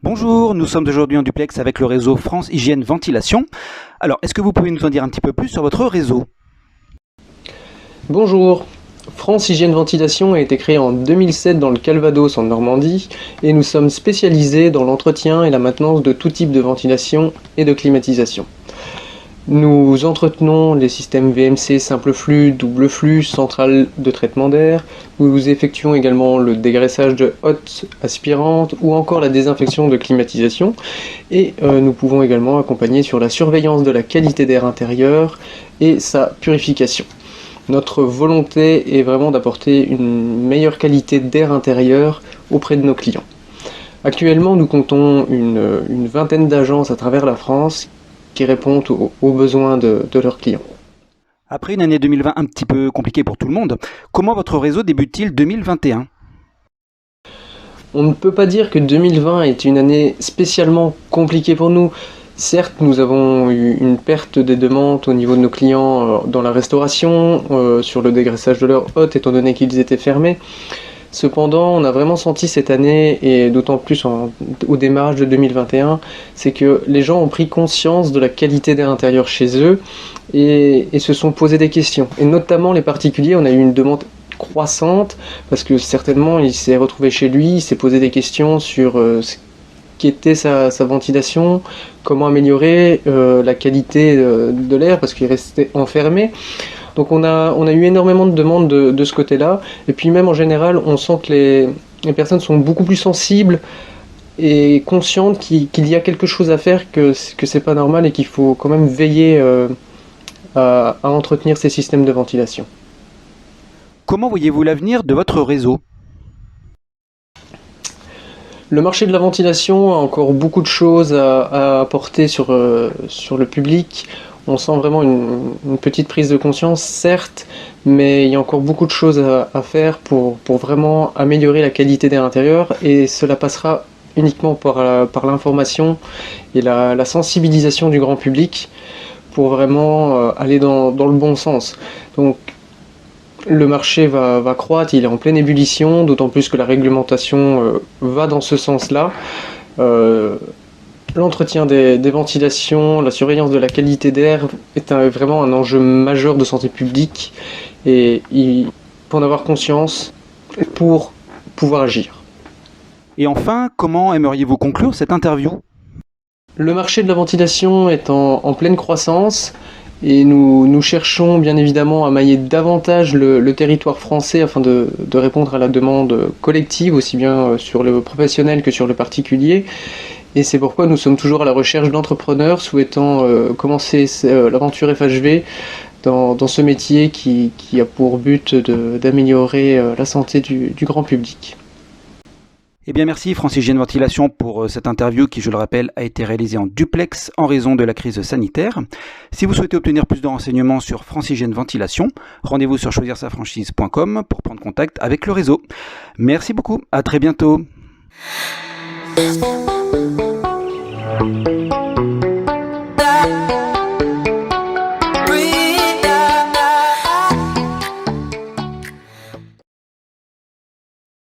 Bonjour, nous sommes aujourd'hui en duplex avec le réseau France Hygiène Ventilation. Alors, est-ce que vous pouvez nous en dire un petit peu plus sur votre réseau ? Bonjour, France Hygiène Ventilation a été créée en 2007 dans le Calvados en Normandie et nous sommes spécialisés dans l'entretien et la maintenance de tout type de ventilation et de climatisation. Nous entretenons les systèmes VMC simple flux, double flux, centrale de traitement d'air. Nous effectuons également le dégraissage de hottes aspirantes ou encore la désinfection de climatisation. Et nous pouvons également accompagner sur la surveillance de la qualité d'air intérieur et sa purification. Notre volonté est vraiment d'apporter une meilleure qualité d'air intérieur auprès de nos clients. Actuellement, nous comptons une vingtaine d'agences à travers la France qui répondent aux besoins de leurs clients. Après une année 2020 un petit peu compliquée pour tout le monde, comment votre réseau débute-t-il 2021 ? On ne peut pas dire que 2020 est une année spécialement compliquée pour nous. Certes, nous avons eu une perte des demandes au niveau de nos clients dans la restauration, sur le dégraissage de leurs hôtes, étant donné qu'ils étaient fermés. Cependant, on a vraiment senti cette année, et d'autant plus au démarrage de 2021, c'est que les gens ont pris conscience de la qualité d'air intérieur chez eux et se sont posé des questions. Et notamment les particuliers, on a eu une demande croissante parce que certainement il s'est retrouvé chez lui, il s'est posé des questions sur ce qu'était sa ventilation, comment améliorer la qualité de l'air parce qu'il restait enfermé. Donc on a eu énormément de demandes de ce côté-là, et puis même en général, on sent que les personnes sont beaucoup plus sensibles et conscientes qu'il y a quelque chose à faire, que c'est pas normal et qu'il faut quand même veiller à entretenir ces systèmes de ventilation. Comment voyez-vous l'avenir de votre réseau ? Le marché de la ventilation a encore beaucoup de choses à apporter sur le public. On sent vraiment une petite prise de conscience, certes, mais il y a encore beaucoup de choses à faire pour vraiment améliorer la qualité d'air intérieur, et cela passera uniquement par l'information et la sensibilisation du grand public pour vraiment aller dans le bon sens. Donc le marché va croître, il est en pleine ébullition, d'autant plus que la réglementation va dans ce sens-là. L'entretien des ventilations, la surveillance de la qualité d'air est vraiment un enjeu majeur de santé publique, et il faut en avoir conscience pour pouvoir agir. Et enfin, comment aimeriez-vous conclure cette interview ? Le marché de la ventilation est en pleine croissance, et nous cherchons bien évidemment à mailler davantage le territoire français afin de répondre à la demande collective, aussi bien sur le professionnel que sur le particulier. Et c'est pourquoi nous sommes toujours à la recherche d'entrepreneurs souhaitant commencer l'aventure FHV dans ce métier qui a pour but d'améliorer la santé du grand public. Eh bien merci France Hygiène Ventilation pour cette interview qui, je le rappelle, a été réalisée en duplex en raison de la crise sanitaire. Si vous souhaitez obtenir plus de renseignements sur France Hygiène Ventilation, rendez-vous sur choisirsafranchise.com pour prendre contact avec le réseau. Merci beaucoup, à très bientôt.